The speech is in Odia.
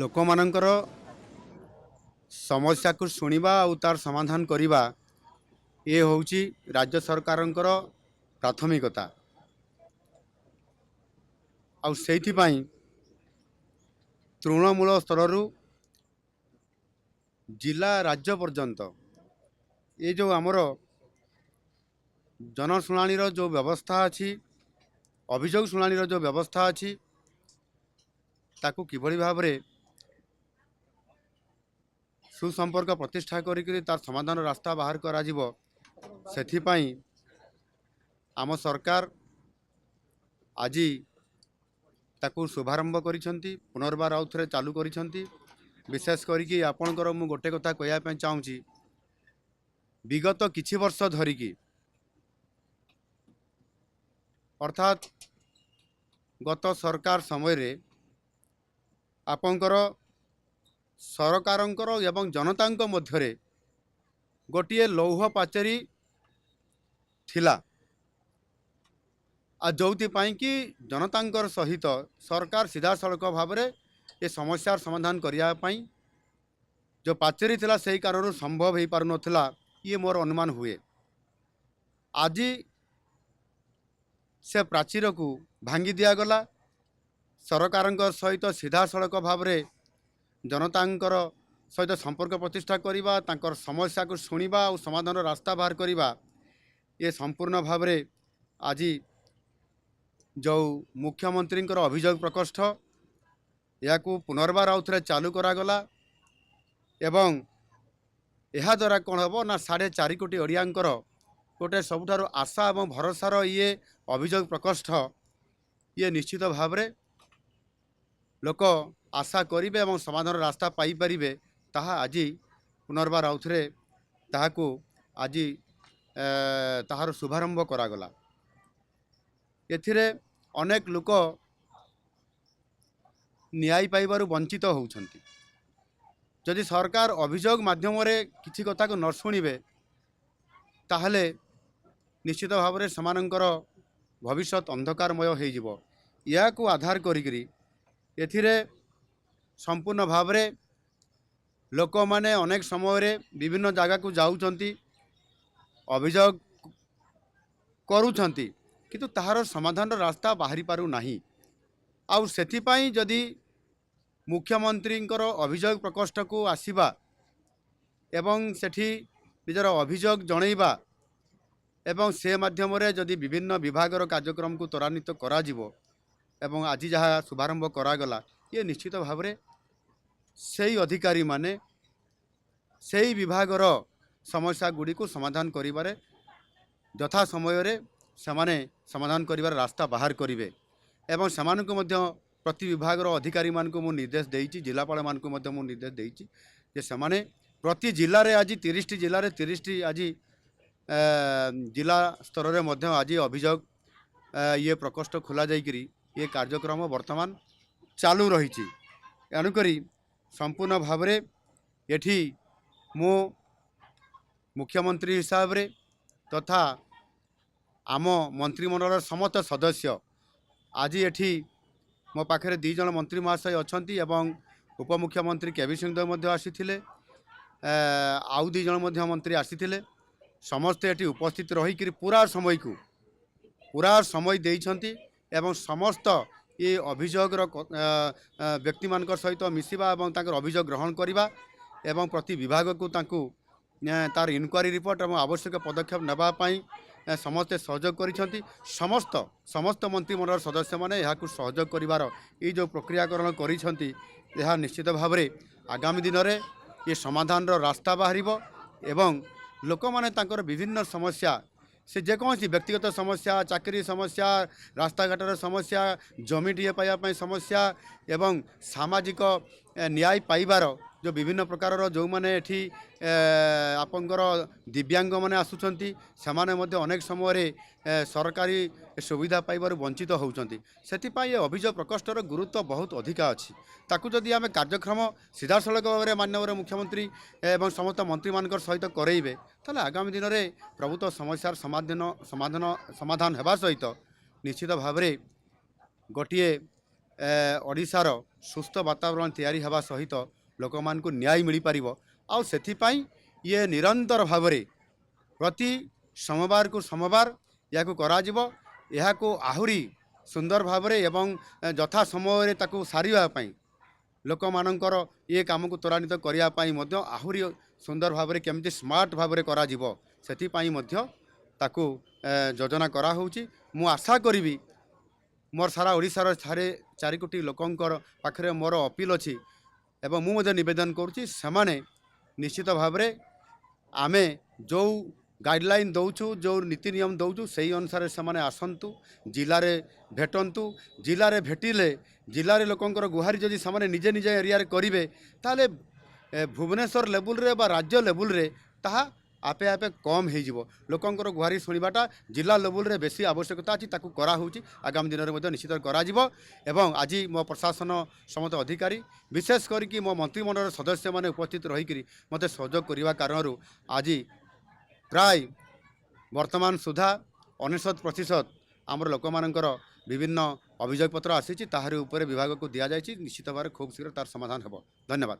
ଲୋକମାନଙ୍କର ସମସ୍ୟାକୁ ଶୁଣିବା ଆଉ ତାର ସମାଧାନ କରିବା ଏ ହେଉଛି ରାଜ୍ୟ ସରକାରଙ୍କର ପ୍ରାଥମିକତା। ଆଉ ସେଇଥିପାଇଁ ତୃଣମୂଳ ସ୍ତରରୁ ଜିଲ୍ଲା ରାଜ୍ୟ ପର୍ଯ୍ୟନ୍ତ ଏ ଯେଉଁ ଆମର ଜନଶୁଣାଣିର ଯେଉଁ ବ୍ୟବସ୍ଥା ଅଛି, ଅଭିଯୋଗ ଶୁଣାଣିର ଯେଉଁ ବ୍ୟବସ୍ଥା ଅଛି, ତାକୁ କିଭଳି ଭାବରେ ସୁସମ୍ପର୍କ ପ୍ରତିଷ୍ଠା କରିକି ତାର ସମାଧାନ ରାସ୍ତା ବାହାର କରାଯିବ, ସେଥିପାଇଁ ଆମ ସରକାର ଆଜି ତାକୁ ଶୁଭାରମ୍ଭ କରିଛନ୍ତି, ପୁନର୍ବାର ଆଉ ଥରେ ଚାଲୁ କରିଛନ୍ତି। ବିଶେଷ କରିକି ଆପଣଙ୍କର ମୁଁ ଗୋଟେ କଥା କହିବା ପାଇଁ ଚାହୁଁଛି, ବିଗତ କିଛି ବର୍ଷ ଧରିକି ଅର୍ଥାତ୍ ଗତ ସରକାର ସମୟରେ ଆପଣଙ୍କର ସରକାରଙ୍କର ଏବଂ ଜନତାଙ୍କ ମଧ୍ୟରେ ଗୋଟିଏ ଲୌହ ପାଚେରୀ ଥିଲା। ଆଉ ଯେଉଁଥିପାଇଁ କି ଜନତାଙ୍କର ସହିତ ସରକାର ସିଧାସଳଖ ଭାବରେ ଏ ସମସ୍ୟାର ସମାଧାନ କରିବା ପାଇଁ ଯେଉଁ ପାଚେରୀ ଥିଲା ସେହି କାରଣରୁ ସମ୍ଭବ ହୋଇପାରୁନଥିଲା, ଇଏ ମୋର ଅନୁମାନ ହୁଏ। ଆଜି ସେ ପ୍ରାଚୀରକୁ ଭାଙ୍ଗି ଦିଆଗଲା। ସରକାରଙ୍କ ସହିତ ସିଧାସଳଖ ଭାବରେ ଜନତାଙ୍କର ସହିତ ସମ୍ପର୍କ ପ୍ରତିଷ୍ଠା କରିବା, ତାଙ୍କର ସମସ୍ୟାକୁ ଶୁଣିବା ଆଉ ସମାଧାନର ରାସ୍ତା ବାହାର କରିବା, ଏ ସମ୍ପୂର୍ଣ୍ଣ ଭାବରେ ଆଜି ଯେଉଁ ମୁଖ୍ୟମନ୍ତ୍ରୀଙ୍କର ଅଭିଯୋଗ ପ୍ରକୋଷ୍ଠ, ଏହାକୁ ପୁନର୍ବାର ଆଉ ଥରେ ଚାଲୁ କରାଗଲା। ଏବଂ ଏହାଦ୍ୱାରା କ'ଣ ହେବ ନା 4.5 କୋଟି ଓଡ଼ିଆଙ୍କର ଗୋଟେ ସବୁଠାରୁ ଆଶା ଏବଂ ଭରସାର ଇଏ ଅଭିଯୋଗ ପ୍ରକୋଷ୍ଠ, ଇଏ ନିଶ୍ଚିତ ଭାବରେ ଲୋକ ଆଶା କରିବେ ଏବଂ ସମାଧାନର ରାସ୍ତା ପାଇପାରିବେ। ତାହା ଆଜି ପୁନର୍ବାର ଆଉ ଥରେ ତାହାକୁ ଆଜି ତାହାର ଶୁଭାରମ୍ଭ କରାଗଲା। ଏଥିରେ ଅନେକ ଲୋକ ନ୍ୟାୟ ପାଇବାରୁ ବଞ୍ଚିତ ହେଉଛନ୍ତି। ଯଦି ସରକାର ଅଭିଯୋଗ ମାଧ୍ୟମରେ କିଛି କଥାକୁ ନ ଶୁଣିବେ, ତାହେଲେ ନିଶ୍ଚିତ ଭାବରେ ସେମାନଙ୍କର ଭବିଷ୍ୟତ ଅନ୍ଧକାରମୟ ହୋଇଯିବ। ଏହାକୁ ଆଧାର କରିକିରି ଏଥିରେ ସମ୍ପୂର୍ଣ୍ଣ ଭାବରେ ଲୋକମାନେ ଅନେକ ସମୟରେ ବିଭିନ୍ନ ଜାଗାକୁ ଯାଉଛନ୍ତି, ଅଭିଯୋଗ କରୁଛନ୍ତି, କିନ୍ତୁ ତାହାର ସମାଧାନର ରାସ୍ତା ବାହାରି ପାରୁନାହିଁ। ଆଉ ସେଥିପାଇଁ ଯଦି ମୁଖ୍ୟମନ୍ତ୍ରୀଙ୍କର ଅଭିଯୋଗ ପ୍ରକୋଷ୍ଠକୁ ଆସିବା ଏବଂ ସେଠି ନିଜର ଅଭିଯୋଗ ଜଣାଇବା ଏବଂ ସେ ମାଧ୍ୟମରେ ଯଦି ବିଭିନ୍ନ ବିଭାଗର କାର୍ଯ୍ୟକ୍ରମକୁ ତ୍ୱରାନ୍ୱିତ କରାଯିବ ଏବଂ ଆଜି ଯାହା ଶୁଭାରମ୍ଭ କରାଗଲା, ଇଏ ନିଶ୍ଚିତ ଭାବରେ ସେହି ଅଧିକାରୀମାନେ ସେହି ବିଭାଗର ସମସ୍ୟାଗୁଡ଼ିକୁ ସମାଧାନ କରିବାରେ ଯଥା ସମୟରେ ସେମାନେ ସମାଧାନ କରିବାର ରାସ୍ତା ବାହାର କରିବେ। ଏବଂ ସେମାନଙ୍କୁ ମଧ୍ୟ ପ୍ରତି ବିଭାଗର ଅଧିକାରୀମାନଙ୍କୁ ମୁଁ ନିର୍ଦ୍ଦେଶ ଦେଇଛି, ଜିଲ୍ଲାପାଳମାନଙ୍କୁ ମଧ୍ୟ ମୁଁ ନିର୍ଦ୍ଦେଶ ଦେଇଛି ଯେ ସେମାନେ ପ୍ରତି ଜିଲ୍ଲାରେ ଆଜି 30ଟି ଜିଲ୍ଲାରେ 30ଟି ଆଜି ଜିଲ୍ଲା ସ୍ତରରେ ମଧ୍ୟ ଆଜି ଅଭିଯୋଗ ଇଏ ପ୍ରକୋଷ୍ଠ ଖୋଲା ଯାଇକରି ଏ କାର୍ଯ୍ୟକ୍ରମ ବର୍ତ୍ତମାନ ଚାଲୁ ରହିଛି। ଏଣୁକରି ସମ୍ପୂର୍ଣ୍ଣ ଭାବରେ ଏଠି ମୁଁ ମୁଖ୍ୟମନ୍ତ୍ରୀ ହିସାବରେ ତଥା ଆମ ମନ୍ତ୍ରିମଣ୍ଡଳର ସମସ୍ତ ସଦସ୍ୟ ଆଜି ଏଠି ମୋ ପାଖରେ 2 ଜଣ ମନ୍ତ୍ରୀ ମହାଶୟ ଅଛନ୍ତି ଏବଂ ଉପମୁଖ୍ୟମନ୍ତ୍ରୀ କେବି ସିଂହଦେଓ ମଧ୍ୟ ଆସିଥିଲେ, ଆଉ 2 ଜଣ ମଧ୍ୟ ମନ୍ତ୍ରୀ ଆସିଥିଲେ। ସମସ୍ତେ ଏଠି ଉପସ୍ଥିତ ରହିକରି ପୁରା ସମୟ ଦେଇଛନ୍ତି ଏବଂ ସମସ୍ତ ଏ ଅଭିଯୋଗର ବ୍ୟକ୍ତିମାନଙ୍କ ସହିତ ମିଶିବା ଏବଂ ତାଙ୍କର ଅଭିଯୋଗ ଗ୍ରହଣ କରିବା ଏବଂ ପ୍ରତି ବିଭାଗକୁ ତାଙ୍କୁ ତାର ଇନକ୍ୱାରି ରିପୋର୍ଟ ଏବଂ ଆବଶ୍ୟକ ପଦକ୍ଷେପ ନେବା ପାଇଁ ସମସ୍ତେ ସହଯୋଗ କରିଛନ୍ତି। ସମସ୍ତ ମନ୍ତ୍ରିମଣ୍ଡଳର ସଦସ୍ୟମାନେ ଏହାକୁ ସହଯୋଗ କରିବାର ଏଇ ଯେଉଁ ପ୍ରକ୍ରିୟାକରଣ କରିଛନ୍ତି, ଏହା ନିଶ୍ଚିତ ଭାବରେ ଆଗାମୀ ଦିନରେ ଏ ସମାଧାନର ରାସ୍ତା ବାହାରିବ ଏବଂ ଲୋକମାନେ ତାଙ୍କର ବିଭିନ୍ନ ସମସ୍ୟା, ସେ ଯେକୌଣସି ବ୍ୟକ୍ତିଗତ ସମସ୍ୟା, ଚାକିରି ସମସ୍ୟା, ରାସ୍ତାଘାଟର ସମସ୍ୟା, ଜମିଟିଏ ପାଇବା ପାଇଁ ସମସ୍ୟା ଏବଂ ସାମାଜିକ ନ୍ୟାୟ ପାଇବାର ଯେଉଁ ବିଭିନ୍ନ ପ୍ରକାରର ଯେଉଁମାନେ ଏଠି ଆପଣଙ୍କର ଦିବ୍ୟାଙ୍ଗମାନେ ଆସୁଛନ୍ତି, ସେମାନେ ମଧ୍ୟ ଅନେକ ସମୟରେ ସରକାରୀ ସୁବିଧା ପାଇବାରୁ ବଞ୍ଚିତ ହେଉଛନ୍ତି। ସେଥିପାଇଁ ଏ ଅଭିଯୋଗ ପ୍ରକୋଷ୍ଠର ଗୁରୁତ୍ୱ ବହୁତ ଅଧିକା ଅଛି। ତାକୁ ଯଦି ଆମେ କାର୍ଯ୍ୟକ୍ରମ ସିଧାସଳଖ ଭାବରେ ମାନ୍ୟବର ମୁଖ୍ୟମନ୍ତ୍ରୀ ଏବଂ ସମସ୍ତ ମନ୍ତ୍ରୀମାନଙ୍କର ସହିତ କରେଇବେ, ତାହେଲେ ଆଗାମୀ ଦିନରେ ପ୍ରଭୁତ୍ୱ ସମସ୍ୟାର ସମାଧାନ ହେବା ସହିତ ନିଶ୍ଚିତ ଭାବରେ ଗୋଟିଏ ଓଡ଼ିଶାର ସୁସ୍ଥ ବାତାବରଣ ତିଆରି ହେବା ସହିତ ଲୋକମାନଙ୍କୁ ନ୍ୟାୟ ମିଳିପାରିବ। ଆଉ ସେଥିପାଇଁ ଇଏ ନିରନ୍ତର ଭାବରେ ପ୍ରତି ସୋମବାରକୁ ସୋମବାର ଏହାକୁ କରାଯିବ। ଏହାକୁ ଆହୁରି ସୁନ୍ଦର ଭାବରେ ଏବଂ ଯଥା ସମୟରେ ତାକୁ ସାରିବା ପାଇଁ ଲୋକମାନଙ୍କର ଏ କାମକୁ ତ୍ୱରାନ୍ୱିତ କରିବା ପାଇଁ ମଧ୍ୟ ଆହୁରି ସୁନ୍ଦର ଭାବରେ କେମିତି ସ୍ମାର୍ଟ ଭାବରେ କରାଯିବ ସେଥିପାଇଁ ମଧ୍ୟ ତାକୁ ଯୋଜନା କରାହେଉଛି। ମୁଁ ଆଶା କରିବି ମୋର ସାରା ଓଡ଼ିଶାର 4 କୋଟି ଲୋକଙ୍କର ପାଖରେ ମୋର ଅପିଲ ଅଛି ଏବଂ ମୁଁ ମଧ୍ୟ ନିବେଦନ କରୁଛି ସେମାନେ ନିଶ୍ଚିତ ଭାବରେ ଆମେ ଯେଉଁ ଗାଇଡ଼ଲାଇନ୍ ଦେଉଛୁ ଯେଉଁ ନୀତି ନିୟମ ଦେଉଛୁ ସେହି ଅନୁସାରେ ସେମାନେ ଆସନ୍ତୁ, ଜିଲ୍ଲାରେ ଭେଟନ୍ତୁ। ଜିଲ୍ଲାରେ ଭେଟିଲେ ଜିଲ୍ଲାରେ ଲୋକଙ୍କର ଗୁହାରି ଯଦି ସେମାନେ ନିଜେ ନିଜ ଏରିଆରେ କରିବେ ତାହେଲେ ଭୁବନେଶ୍ୱର ଲେବୁଲରେ ବା ରାଜ୍ୟ ଲେବୁଲରେ ତାହା ଆପେ ଆପେ କମ୍ ହେଇଯିବ। ଲୋକଙ୍କର ଗୁହାରି ଶୁଣିବାଟା ଜିଲ୍ଲା ଲେବୁଲରେ ବେଶୀ ଆବଶ୍ୟକତା ଅଛି, ତାକୁ କରାହେଉଛି। ଆଗାମୀ ଦିନରେ ମଧ୍ୟ ନିଶ୍ଚିତ କରାଯିବ। ଏବଂ ଆଜି ମୋ ପ୍ରଶାସନ ସମସ୍ତ ଅଧିକାରୀ ବିଶେଷ କରିକି ମୋ ମନ୍ତ୍ରିମଣ୍ଡଳର ସଦସ୍ୟମାନେ ଉପସ୍ଥିତ ରହିକରି ମୋତେ ସହଯୋଗ କରିବା କାରଣରୁ ଆଜି ପ୍ରାୟ ବର୍ତ୍ତମାନ ସୁଦ୍ଧା 99% ଆମର ଲୋକମାନଙ୍କର ବିଭିନ୍ନ ଅଭିଯୋଗପତ୍ର ଆସିଛି, ତାହାରି ଉପରେ ବିଭାଗକୁ ଦିଆଯାଇଛି। ନିଶ୍ଚିତ ଭାବରେ ଖୁବ୍ ଶୀଘ୍ର ତାର ସମାଧାନ ହେବ। ଧନ୍ୟବାଦ।